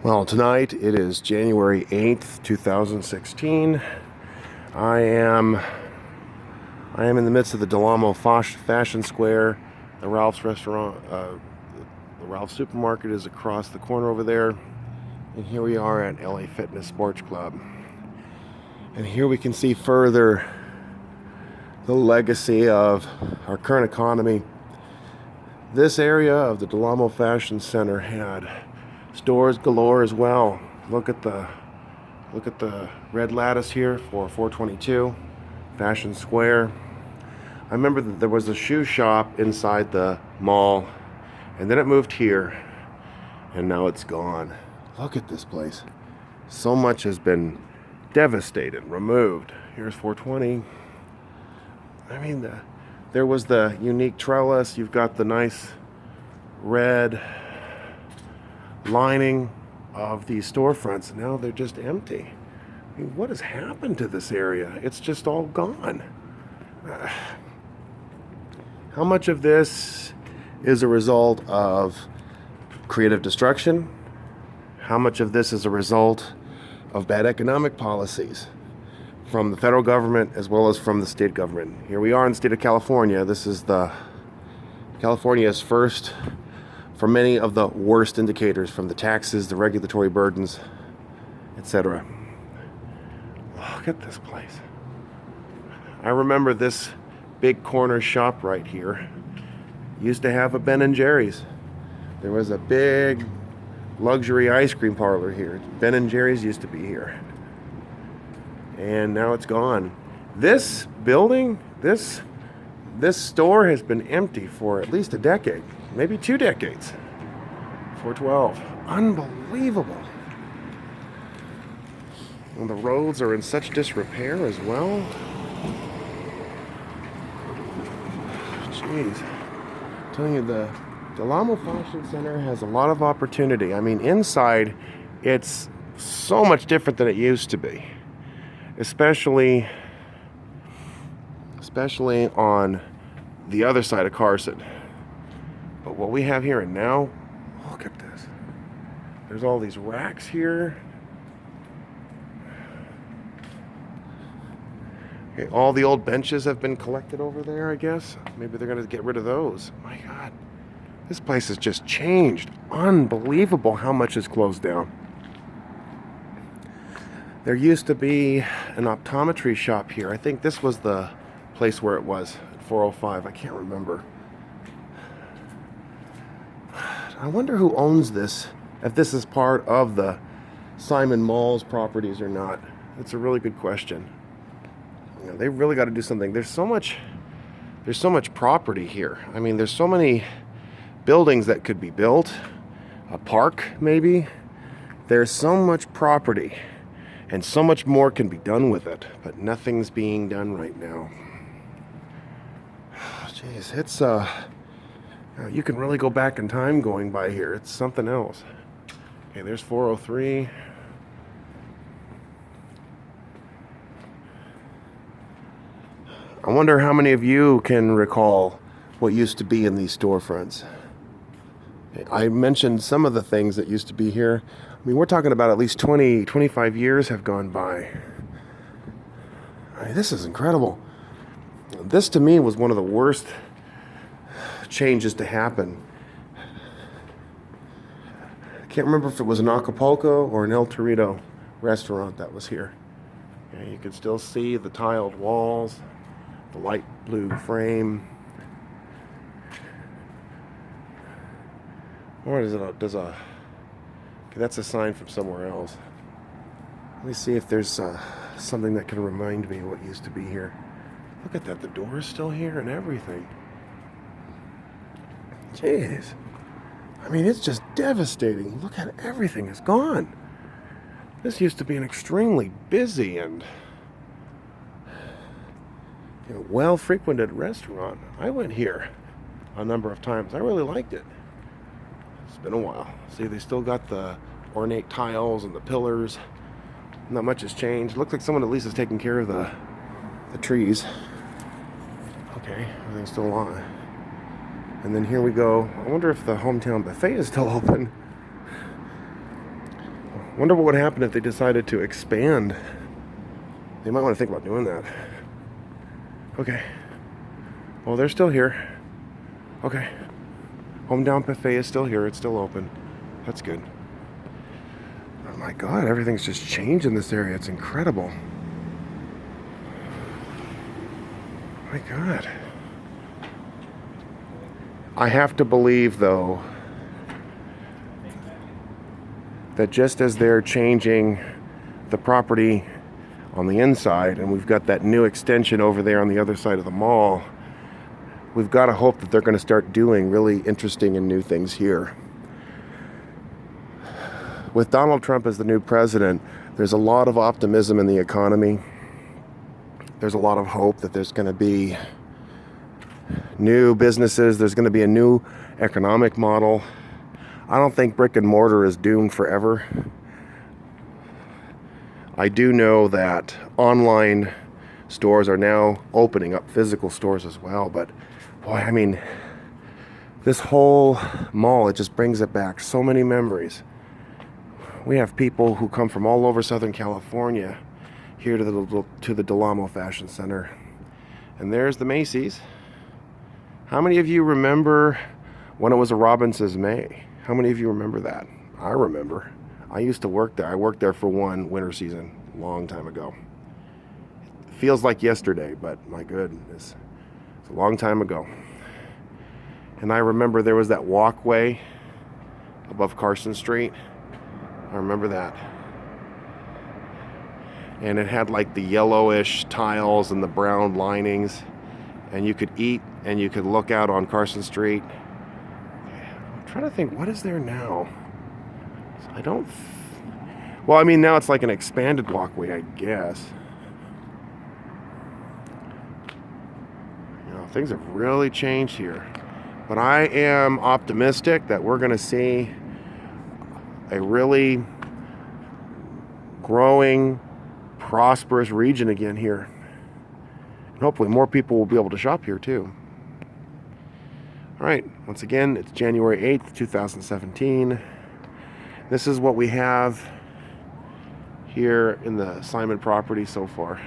Well, tonight it is January 8th, 2016. I am in the midst of the Del Amo Fashion Square. The Ralph's restaurant, the Ralph's supermarket is across the corner over there. And here we are at LA Fitness Sports Club. And here we can see further the legacy of our current economy. This area of the Del Amo Fashion Center had stores galore as well. Look at the red lattice here for 422 Fashion Square. I remember that there was a shoe shop inside the mall, and then it moved here, and now it's gone. Look at this place. So much has been devastated, removed. Here's 420. I mean, there was the unique trellis. You've got the nice red lining of these storefronts. Now they're just empty. I mean, what has happened to this area? It's just all gone. How much of this is a result of creative destruction? How much of this is a result of bad economic policies from the federal government as well as from the state government? Here we are in the state of California. This is California's first for many of the worst indicators, from the taxes, the regulatory burdens, etc. Look at this place. I remember this big corner shop right here used to have a Ben & Jerry's. There was a big luxury ice cream parlor here. Ben & Jerry's used to be here. And now it's gone. This building, this store has been empty for at least a decade. Maybe 2 decades. 412. Unbelievable. And the roads are in such disrepair as well. Jeez. I'm telling you, the Del Amo Fashion Center has a lot of opportunity. I mean, inside, it's so much different than it used to be. Especially on the other side of Carson. But what we have here and now, look at this. There's all these racks here. Okay, all the old benches have been collected over there, I guess. Maybe they're going to get rid of those. My God, this place has just changed. Unbelievable how much is closed down. There used to be an optometry shop here. I think this was the place where it was, at 405. I can't remember. I wonder who owns this, if this is part of the Simon Mall's properties or not. That's a really good question. You know, they really got to do something. There's so much property here. I mean, there's so many buildings that could be built, a park maybe. There's so much property, and so much more can be done with it, but nothing's being done right now. Jeez, it's you can really go back in time going by here. It's something else. Okay, there's 403. I wonder how many of you can recall what used to be in these storefronts. I mentioned some of the things that used to be here. I mean, we're talking about at least 20, 25 years have gone by. I mean, this is incredible. This to me was one of the worst changes to happen. I can't remember if it was an Acapulco or an El Torito restaurant that was here. Yeah, you can still see the tiled walls, the light blue frame. Or is it okay, that's a sign from somewhere else. Let me see if there's something that can remind me what used to be here. Look at that, the door is still here and everything. Jeez. I mean, it's just devastating. Look at everything is gone. This used to be an extremely busy and well-frequented restaurant. I went here a number of times. I really liked it. It's been a while. See, they still got the ornate tiles and the pillars. Not much has changed. Looks like someone at least is taking care of the trees. Okay, everything's still on. And then here we go. I wonder if the hometown buffet is still open. Wonder what would happen if they decided to expand. They might want to think about doing that. Okay. Well, they're still here. Okay. Home Down Buffet is still here. It's still open. That's good. Oh my God, everything's just changed in this area. It's incredible. My God. I have to believe, though, that just as they're changing the property on the inside, and we've got that new extension over there on the other side of the mall, we've got to hope that they're going to start doing really interesting and new things here. With Donald Trump as the new president, there's a lot of optimism in the economy. There's a lot of hope that there's going to be new businesses. There's going to be a new economic model. I don't think brick and mortar is doomed forever. I do know that online stores are now opening up physical stores as well, but boy, I mean, this whole mall, it just brings it back. So many memories. We have people who come from all over Southern California here to the Del Amo Fashion Center. And there's the Macy's. How many of you remember when it was a Robinson's May? How many of you remember that? I remember. I used to work there. I worked there for one winter season a long time ago. It feels like yesterday, but my goodness, it's a long time ago. And I remember there was that walkway above Carson Street. I remember that. And it had like the yellowish tiles and the brown linings. And you could eat and you could look out on Carson Street. I'm trying to think, what is there now? Well, I mean, now it's like an expanded walkway, I guess. You know, things have really changed here. But I am optimistic that we're going to see a really growing, prosperous region again here. And hopefully more people will be able to shop here too. All right, once again, it's January 8th, 2017. This is what we have here in the Simon property so far.